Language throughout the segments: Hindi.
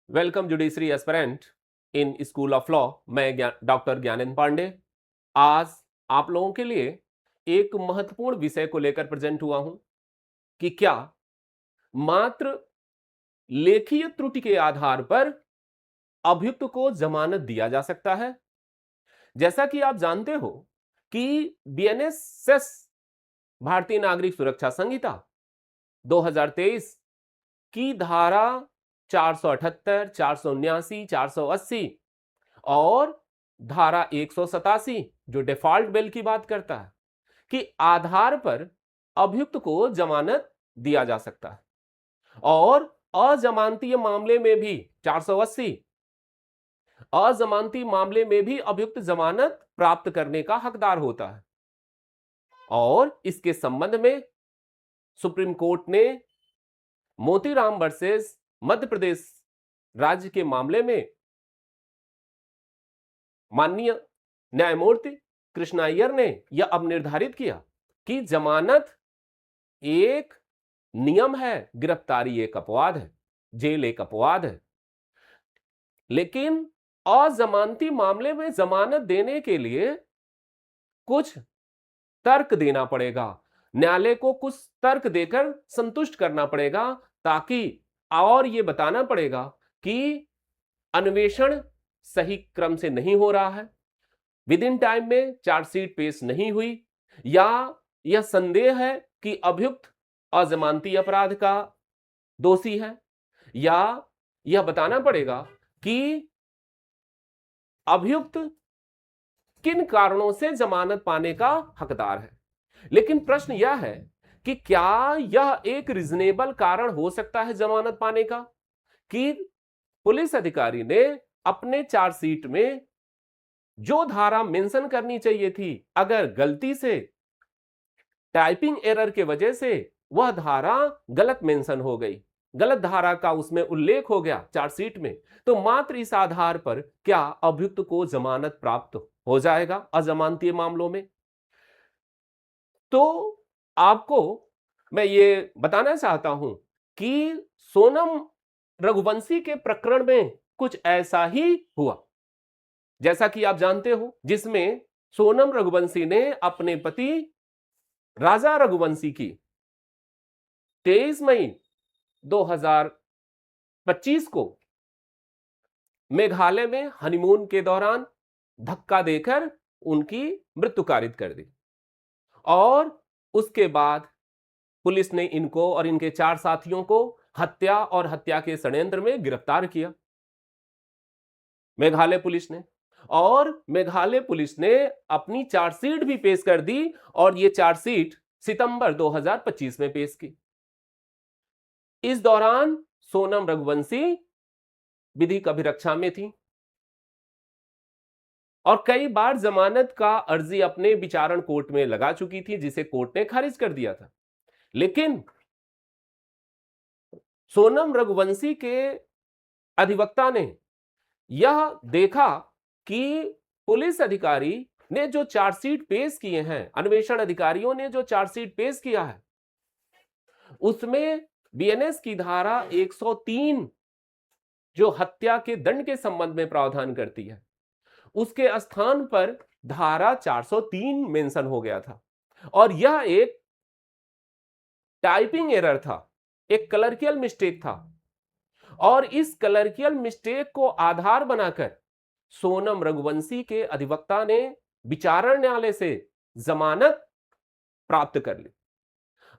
Welcome judiciary aspirant in school of law. मैं डॉक्टर ज्ञानेंद्र पांडे आज आप लोगों के लिए एक महत्वपूर्ण विषय को लेकर प्रेजेंट हुआ हूं कि क्या मात्र लेखीय त्रुटि के आधार पर अभियुक्त को जमानत दिया जा सकता है। जैसा कि आप जानते हो कि बीएनएसएस भारतीय नागरिक सुरक्षा संहिता 2023 की धारा 478, 479, 480 और धारा 187 जो डिफॉल्ट बेल की बात करता है कि आधार पर अभियुक्त को जमानत दिया जा सकता है और अजमानतीय मामले में भी 480 अजमानती मामले में भी अभियुक्त जमानत प्राप्त करने का हकदार होता है। और इसके संबंध में सुप्रीम कोर्ट ने मोतीराम वर्सेस मध्य प्रदेश राज्य के मामले में माननीय न्यायमूर्ति कृष्णा अय्यर ने यह अब निर्धारित किया कि जमानत एक नियम है, गिरफ्तारी एक अपवाद है, जेल एक अपवाद है। लेकिन अजमानती मामले में जमानत देने के लिए कुछ तर्क देना पड़ेगा, न्यायालय को कुछ तर्क देकर संतुष्ट करना पड़ेगा, ताकि और यह बताना पड़ेगा कि अन्वेषण सही क्रम से नहीं हो रहा है, विद इन टाइम में चार्जशीट पेश नहीं हुई, या यह संदेह है कि अभियुक्त अजमानती अपराध का दोषी है, या यह बताना पड़ेगा कि अभियुक्त किन कारणों से जमानत पाने का हकदार है। लेकिन प्रश्न यह है कि क्या यह एक रीजनेबल कारण हो सकता है जमानत पाने का कि पुलिस अधिकारी ने अपने चार्जशीट में जो धारा मेंशन करनी चाहिए थी, अगर गलती से टाइपिंग एरर के वजह से वह धारा गलत मेंशन हो गई, गलत धारा का उसमें उल्लेख हो गया चार्जशीट में, तो मात्र इस आधार पर क्या अभियुक्त को जमानत प्राप्त हो जाएगा अजमानतीय मामलों में। तो आपको मैं ये बताना चाहता हूं कि सोनम रघुवंशी के प्रकरण में कुछ ऐसा ही हुआ, जैसा कि आप जानते हो, जिसमें सोनम रघुवंशी ने अपने पति राजा रघुवंशी की 23 मई 2025 को मेघालय में हनीमून के दौरान धक्का देकर उनकी मृत्यु कारित कर दी। और उसके बाद पुलिस ने इनको और इनके 4 साथियों को हत्या और हत्या के षड्यंत्र में गिरफ्तार किया, मेघालय पुलिस ने। और मेघालय पुलिस ने अपनी चार्जशीट भी पेश कर दी और यह चार्जशीट सितंबर 2025 में पेश की। इस दौरान सोनम रघुवंशी विधिक अभिरक्षा में थी और कई बार जमानत का अर्जी अपने विचारण कोर्ट में लगा चुकी थी, जिसे कोर्ट ने खारिज कर दिया था। लेकिन सोनम रघुवंशी के अधिवक्ता ने यह देखा कि पुलिस अधिकारी ने जो चार्जशीट पेश किए हैं, अन्वेषण अधिकारियों ने जो चार्जशीट पेश किया है, उसमें बीएनएस की धारा 103 जो हत्या के दंड के संबंध में प्रावधान करती है, उसके स्थान पर धारा 403 मेंशन हो गया था। और यह एक टाइपिंग एरर था, एक क्लर्कियल मिस्टेक था। और इस क्लर्कियल मिस्टेक को आधार बनाकर सोनम रघुवंशी के अधिवक्ता ने विचारण न्यायालय से जमानत प्राप्त कर ली।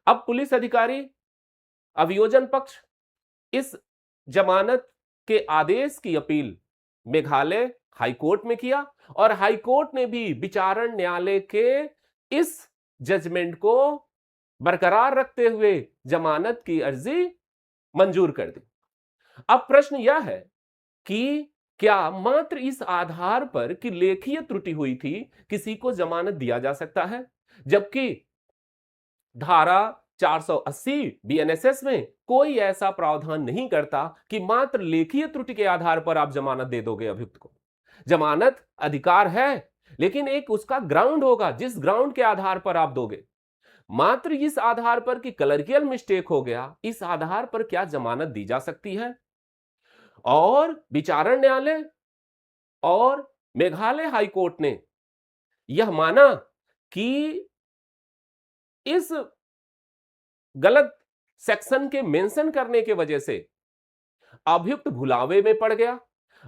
अब पुलिस अधिकारी, अभियोजन पक्ष इस जमानत के आदेश की अपील मेघालय हाईकोर्ट में किया और हाईकोर्ट ने भी विचारण न्यायालय के इस जजमेंट को बरकरार रखते हुए जमानत की अर्जी मंजूर कर दी। अब प्रश्न यह है कि क्या मात्र इस आधार पर कि लेखीय त्रुटि हुई थी किसी को जमानत दिया जा सकता है, जबकि धारा 480 बीएनएसएस में कोई ऐसा प्रावधान नहीं करता कि मात्र लेखीय त्रुटि के आधार पर आप जमानत दे दोगे अभियुक्त को। जमानत अधिकार है, लेकिन एक उसका ग्राउंड होगा जिस ग्राउंड के आधार पर आप दोगे। मात्र इस आधार पर कि क्लर्कियल मिस्टेक हो गया, इस आधार पर क्या जमानत दी जा सकती है? और विचारण न्यायालय और मेघालय हाईकोर्ट ने यह माना कि इस गलत सेक्शन के मेंशन करने के वजह से अभियुक्त भुलावे में पड़ गया,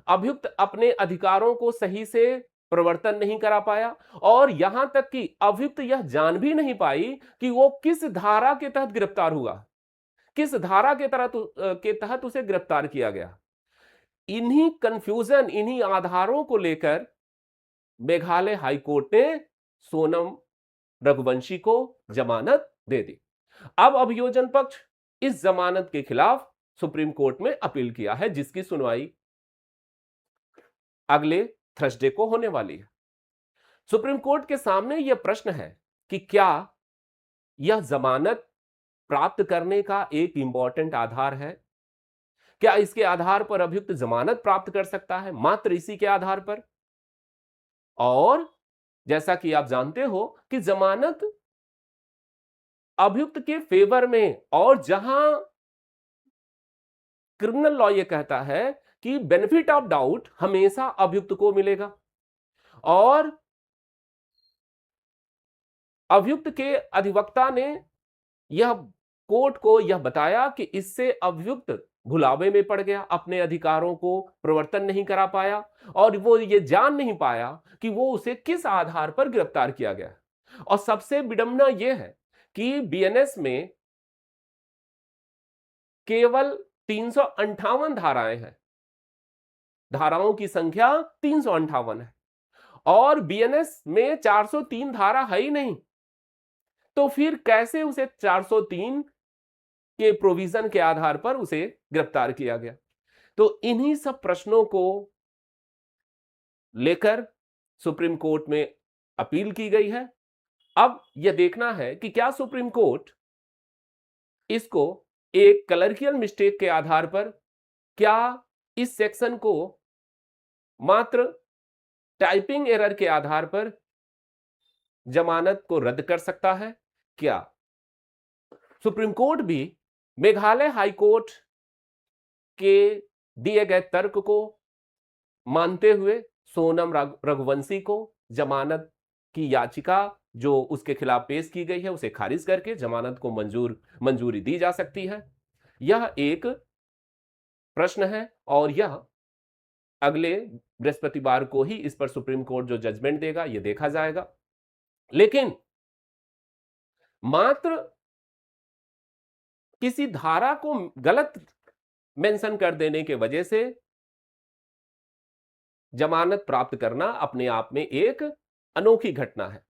अभियुक्त अपने अधिकारों को सही से प्रवर्तन नहीं करा पाया और यहां तक कि अभियुक्त यह जान भी नहीं पाई कि वो किस धारा के तहत गिरफ्तार हुआ, किस धारा के तहत उसे गिरफ्तार किया गया। इन्हीं कंफ्यूजन, इन्हीं आधारों को लेकर मेघालय हाईकोर्ट ने सोनम रघुवंशी को जमानत दे दी। अब अभियोजन पक्ष इस जमानत के खिलाफ सुप्रीम कोर्ट में अपील किया है, जिसकी सुनवाई अगले थर्सडे को होने वाली है। सुप्रीम कोर्ट के सामने यह प्रश्न है कि क्या यह जमानत प्राप्त करने का एक इंपॉर्टेंट आधार है? क्या इसके आधार पर अभियुक्त जमानत प्राप्त कर सकता है, मात्र इसी के आधार पर? और जैसा कि आप जानते हो कि जमानत अभियुक्त के फेवर में, और जहां क्रिमिनल लॉ यह कहता है कि बेनिफिट ऑफ डाउट हमेशा अभियुक्त को मिलेगा और अभियुक्त के अधिवक्ता ने यह कोर्ट को यह बताया कि इससे अभियुक्त भुलावे में पड़ गया, अपने अधिकारों को प्रवर्तन नहीं करा पाया और वो ये जान नहीं पाया कि वो उसे किस आधार पर गिरफ्तार किया गया। और सबसे विडंबना यह है कि बीएनएस में केवल 358 धाराएं हैं, धाराओं की संख्या 358 है और बीएनएस में 403 धारा है ही नहीं, तो फिर कैसे उसे 403 के प्रोविजन के आधार पर उसे गिरफ्तार किया गया? तो इन्हीं सब प्रश्नों को लेकर सुप्रीम कोर्ट में अपील की गई है। अब यह देखना है कि क्या सुप्रीम कोर्ट इसको एक क्लर्कियल मिस्टेक के आधार पर, क्या इस सेक्शन को मात्र टाइपिंग एरर के आधार पर जमानत को रद्द कर सकता है? क्या सुप्रीम कोर्ट भी मेघालय हाईकोर्ट के दिए गए तर्क को मानते हुए सोनम रघुवंशी को जमानत की याचिका जो उसके खिलाफ पेश की गई है उसे खारिज करके जमानत को मंजूरी दी जा सकती है? यह एक प्रश्न है और यह अगले बृहस्पतिवार को ही इस पर सुप्रीम कोर्ट जो जजमेंट देगा यह देखा जाएगा। लेकिन मात्र किसी धारा को गलत मेंशन कर देने के वजह से जमानत प्राप्त करना अपने आप में एक अनोखी घटना है।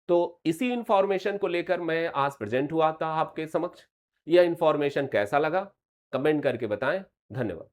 तो इसी इंफॉर्मेशन को लेकर मैं आज प्रेजेंट हुआ था आपके समक्ष। यह इंफॉर्मेशन कैसा लगा कमेंट करके बताएं। धन्यवाद।